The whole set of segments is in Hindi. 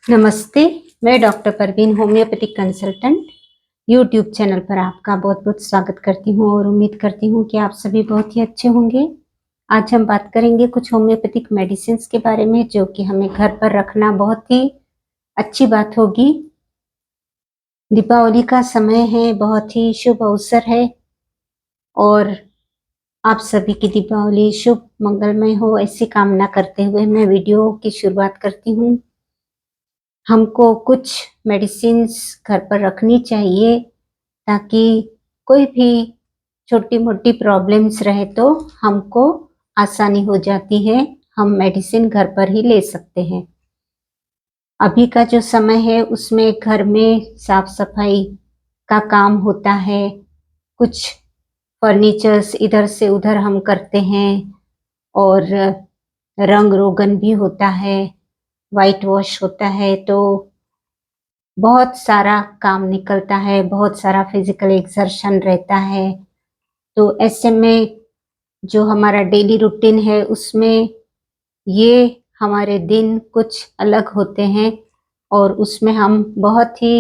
नमस्ते, मैं doctor Parveen homeopathic consultant YouTube channel पर आपका बहुत-बहुत स्वागत करती हूँ और उम्मीद करती हूँ कि आप सभी बहुत ही अच्छे होंगे। आज हम बात करेंगे कुछ होम्योपैथिक मेडिसिन्स के बारे में जो कि हमें घर पर रखना बहुत ही अच्छी बात होगी। दीपावली का समय है, बहुत ही शुभ अवसर है और आप सभी की दीपावली शुभ मंगलमय हो ऐसी कामना करते हुए मैं वीडियो की शुरुआत करती हूँ। हमको कुछ मेडिसिन्स घर पर रखनी चाहिए ताकि कोई भी छोटी-मोटी प्रॉब्लम्स रहे तो हमको आसानी हो जाती है, हम मेडिसिन घर पर ही ले सकते हैं। अभी का जो समय है उसमें घर में साफ-सफाई का काम होता है, कुछ फर्नीचर्स इधर से उधर हम करते हैं और रंग-रोगन भी होता है, व्हाइट वॉश होता है तो बहुत सारा काम निकलता है, बहुत सारा फिजिकल एक्सर्शन रहता है। तो ऐसे में जो हमारा डेली रूटीन है उसमें ये हमारे दिन कुछ अलग होते हैं और उसमें हम बहुत ही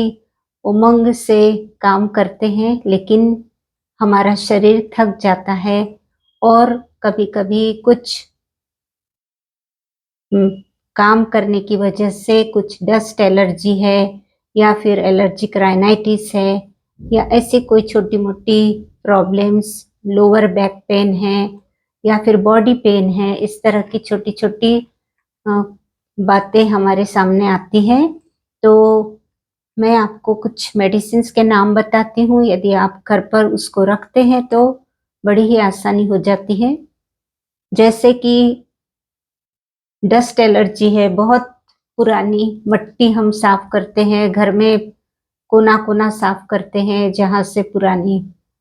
उमंग से काम करते हैं, लेकिन हमारा शरीर थक जाता है और कभी-कभी कुछ काम करने की वजह से कुछ डस्ट एलर्जी है या फिर एलर्जिक राइनाइटिस है या ऐसी कोई छोटी-मोटी प्रॉब्लम्स, लोअर बैक पेन है या फिर बॉडी पेन है, इस तरह की छोटी-छोटी अ, बातें हमारे सामने आती हैं। तो मैं आपको कुछ मेडिसिन्स के नाम बताती हूँ, यदि आप घर पर उसको रखते हैं तो बड़ी ही आसानी हो जाती है। जैसे कि डस्ट एलर्जी है, बहुत पुरानी मट्टी हम साफ करते हैं, घर में कोना-कोना साफ करते हैं, जहाँ से पुरानी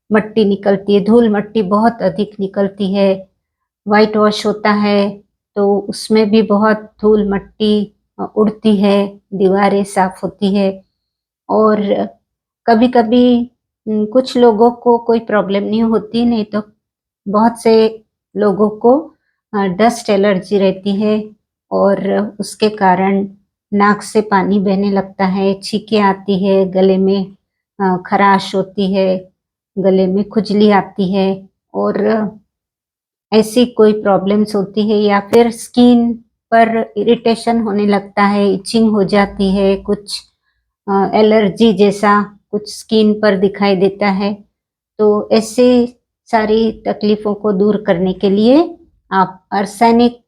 मट्टी निकलती है, धूल-मट्टी बहुत अधिक निकलती है। व्हाइट वॉश होता है, तो उसमें भी बहुत धूल-मट्टी उड़ती है, दीवारें साफ होती है और कभी-कभी कुछ लोगों को कोई प्रॉब्लम नहीं होती, नहीं तो बहुत से लोगों को डस्ट एलर्जी रहती है और उसके कारण नाक से पानी बहने लगता है, छींकें आती है, गले में खराश होती है, गले में खुजली आती है और ऐसी कोई प्रॉब्लम्स होती है या फिर स्किन पर इरिटेशन होने लगता है, इचिंग हो जाती है, कुछ एलर्जी जैसा कुछ स्किन पर दिखाई देता है। तो ऐसे सारी तकलीफ़ों को दूर करने के लिए आप आर्सेनिक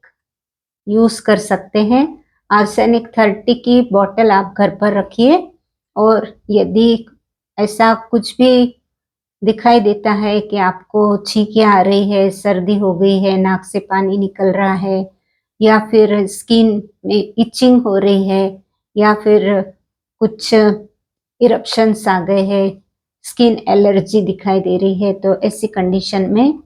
यूज़ कर सकते हैं। आर्सेनिक 30 की बॉटल आप घर पर रखिए और यदि ऐसा कुछ भी दिखाई देता है कि आपको छींकें आ रही है, सर्दी हो गई है, नाक से पानी निकल रहा है या फिर स्किन में इचिंग हो रही है या फिर कुछ इरप्शंस आ गए हैं, स्किन एलर्जी दिखाई दे रही है, तो ऐसी कंडीशन में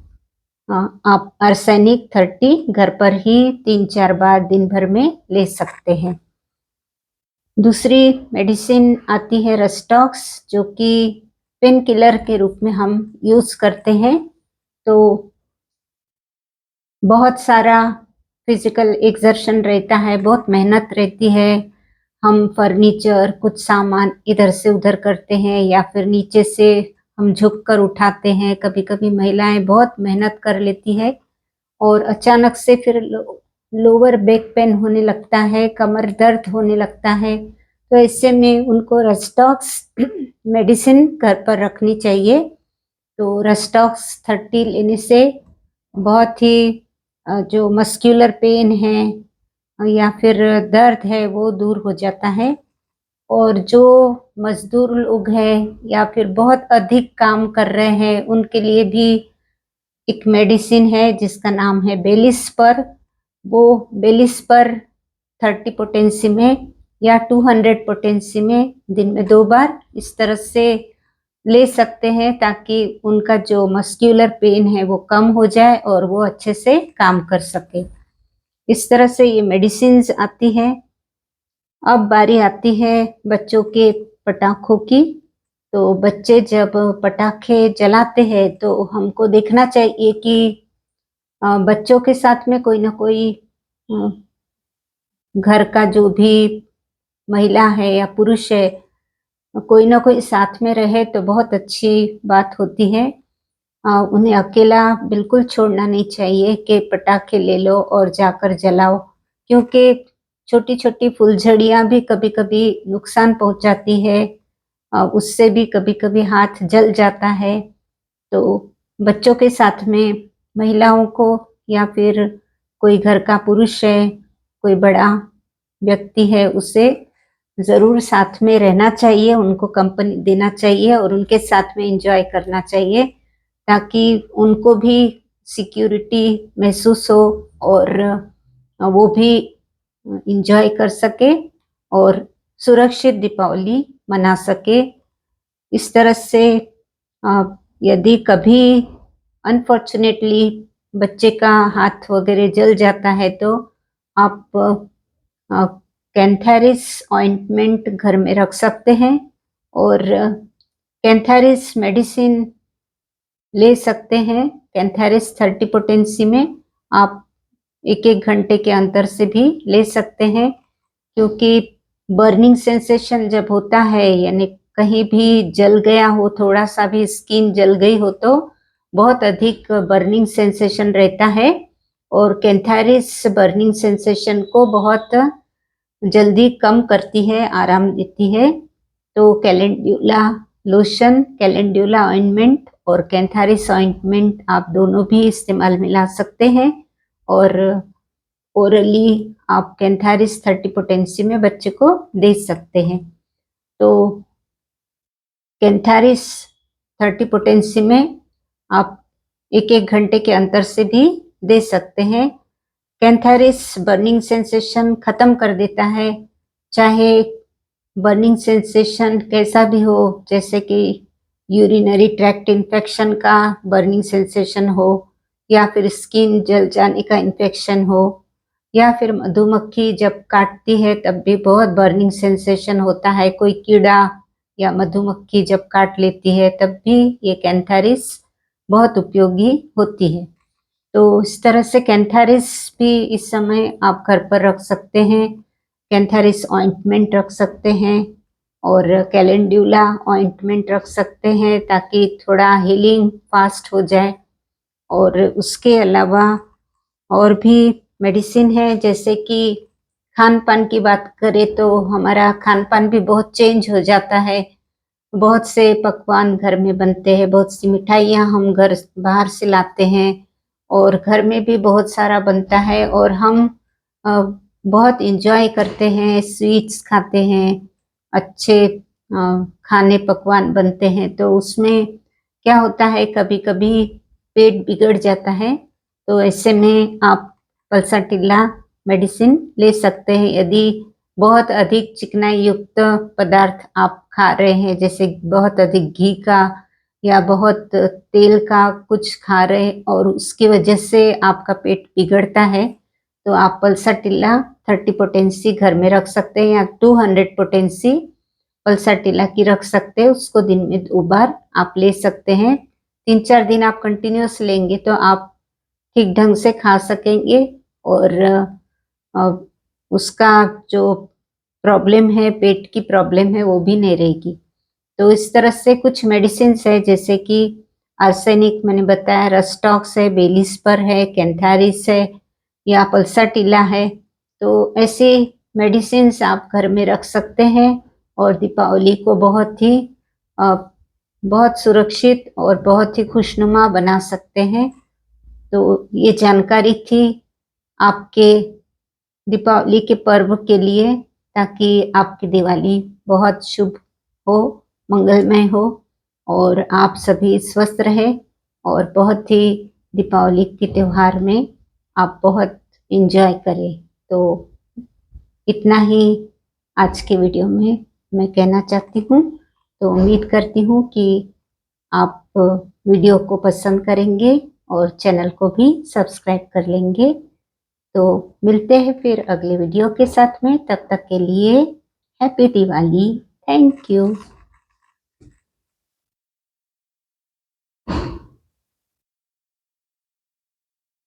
आप आर्सेनिक 30 घर पर ही 3-4 बार दिन भर में ले सकते हैं। दूसरी मेडिसिन आती है रेस्टॉक्स जो कि पेन किलर के रूप में हम यूज़ करते हैं। तो बहुत सारा फिजिकल एक्सर्शन रहता है, बहुत मेहनत रहती है। हम फर्नीचर, कुछ सामान इधर से उधर करते हैं या फिर नीचे से हम झुक कर उठाते हैं। कभी-कभी महिलाएँ बहुत मेहनत कर लेती है और अचानक से फिर लोअर बैक पेन होने लगता है, कमर दर्द होने लगता है। तो ऐसे में उनको रेस्टॉक्स मेडिसिन घर पर रखनी चाहिए। तो रेस्टॉक्स 30 लेने से बहुत ही जो मस्कुलर पेन है या फिर दर्द है वो दूर हो जाता है और जो मज़दूर लोग हैं या फिर बहुत अधिक काम कर रहे हैं उनके लिए भी एक मेडिसिन है जिसका नाम है बेलिस्पर। वो बेलिस्पर 30 पोटेंसी में या 200 पोटेंसी में दिन में 2 बार इस तरह से ले सकते हैं ताकि उनका जो मस्कुलर पेन है वो कम हो जाए और वो अच्छे से काम कर सके। इस तरह से ये मेडिसिन्स आती हैं। अब बारी आती है बच्चों के पटाखों की। तो बच्चे जब पटाखे जलाते हैं तो हमको देखना चाहिए कि बच्चों के साथ में कोई ना कोई अ, घर का जो भी महिला है या पुरुष है, कोई ना कोई साथ में रहे तो बहुत अच्छी बात होती है। उन्हें अकेला बिल्कुल छोड़ना नहीं चाहिए कि पटाखे ले लो और जाकर जलाओ, क्योंकि छोटी-छोटी फुलझड़ियाँ भी कभी-कभी नुकसान पहुँचाती है। उससे भी कभी-कभी हाथ जल जाता है। तो बच्चों के साथ में महिलाओं को या फिर कोई घर का पुरुष है, कोई बड़ा व्यक्ति है, उसे ज़रूर साथ में रहना चाहिए, उनको कंपनी देना चाहिए और उनके साथ में एन्जॉय करना चाहिए, ताकि उनको भी सिक्योरिटी महसूस हो और वो भी एन्जॉय कर सके और सुरक्षित दीपावली मना सके। इस तरह से यदि कभी अनफॉर्चुनेटली बच्चे का हाथ वगैरह जल जाता है तो आप कैंथारिस ऑइंटमेंट घर में रख सकते हैं और कैंथारिस मेडिसिन ले सकते हैं। कैंथारिस 30 पोटेंसी में आप 1-1 घंटे के अंतर से भी ले सकते हैं, क्योंकि बर्निंग सेंसेशन जब होता है, यानी कहीं भी जल गया हो, थोड़ा सा भी स्किन जल गई हो तो बहुत अधिक बर्निंग सेंसेशन रहता है और कैंथारिस बर्निंग सेंसेशन को बहुत जल्दी कम करती है, आराम देती है। तो कैलेंडुला लोशन, कैलेंडुला ऑइंटमेंट और कैंथारिस ऑइंटमेंट आप दोनों भी इस्तेमाल में ला सकते हैं और ओरली आप कैंथारिस 30 पोटेंसी में बच्चे को दे सकते हैं। तो कैंथारिस 30 पोटेंसी में आप 1-1 घंटे के अंतर से भी दे सकते हैं। कैंथारिस बर्निंग सेंसेशन खत्म कर देता है, चाहे बर्निंग सेंसेशन कैसा भी हो, जैसे कि यूरिनरी ट्रैक्ट इन्फेक्शन का बर्निंग सेंसेशन हो या फिर स्किन जल जाने का इन्फेक्शन हो या फिर मधुमक्खी जब काटती है तब भी बहुत बर्निंग सेंसेशन होता है, कोई कीड़ा या मधुमक्खी जब काट लेती है तब भी ये कैंथारिस बहुत उपयोगी होती है। तो इस तरह से कैंथारिस भी इस समय आप घर पर रख सकते हैं। कैंथारिस ऑइंटमेंट रख सकते हैं और कैलेंडुला ऑइंटमेंट रख सकते हैं, ताकि थोड़ा हीलिंग फास्ट हो जाए। और उसके अलावा और भी मेडिसिन है, जैसे कि खान-पान की बात करें तो हमारा खान-पान भी बहुत चेंज हो जाता है। बहुत से पकवान घर में बनते हैं, बहुत सी मिठाइयाँ हम घर बाहर से लाते हैं और घर में भी बहुत सारा बनता है और हम बहुत एंजॉय करते हैं, स्वीट्स खाते हैं, अच्छे खाने पकवान बनते हैं। तो उसमें क्या होता है, कभी-कभी पेट बिगड़ जाता है, तो ऐसे में आप पल्साटिल्ला मेडिसिन ले सकते हैं। यदि बहुत अधिक चिकनाई युक्त पदार्थ आप खा रहे हैं, जैसे बहुत अधिक घी का या बहुत तेल का कुछ खा रहे हैं और उसकी वजह से आपका पेट बिगड़ता है, तो आप पल्साटिल्ला 30 पोटेंसी घर में रख सकते हैं या 200 पोटेंसी पल्साटिल्ला की रख सकते हैं। उसको दिन में 2 बार आप ले सकते हैं। 3-4 दिन आप कंटिन्यूअस लेंगे तो आप ठीक ढंग से खा सकेंगे और उसका जो प्रॉब्लम है, पेट की प्रॉब्लम है, वो भी नहीं रहेगी। तो इस तरह से कुछ मेडिसिन्स है, जैसे कि आर्सेनिक मैंने बताया, रस्टॉक्स है, बेलिस्पर है, कैंथारिस है या पल्साटिल्ला है। तो ऐसे मेडिसिन्स आप घर में रख सकते हैं और दीपावली को बहुत सुरक्षित और बहुत ही खुशनुमा बना सकते हैं। तो ये जानकारी थी आपके दीपावली के पर्व के लिए, ताकि आपकी दिवाली बहुत शुभ हो, मंगलमय हो और आप सभी स्वस्थ रहें और बहुत ही दीपावली के त्योहार में आप बहुत एंजॉय करें। तो इतना ही आज के वीडियो में मैं कहना चाहती हूँ। तो उम्मीद करती हूँ कि आप वीडियो को पसंद करेंगे और चैनल को भी सब्सक्राइब कर लेंगे। तो मिलते हैं फिर अगले वीडियो के साथ में, तब तक के लिए हैप्पी दिवाली। Thank you.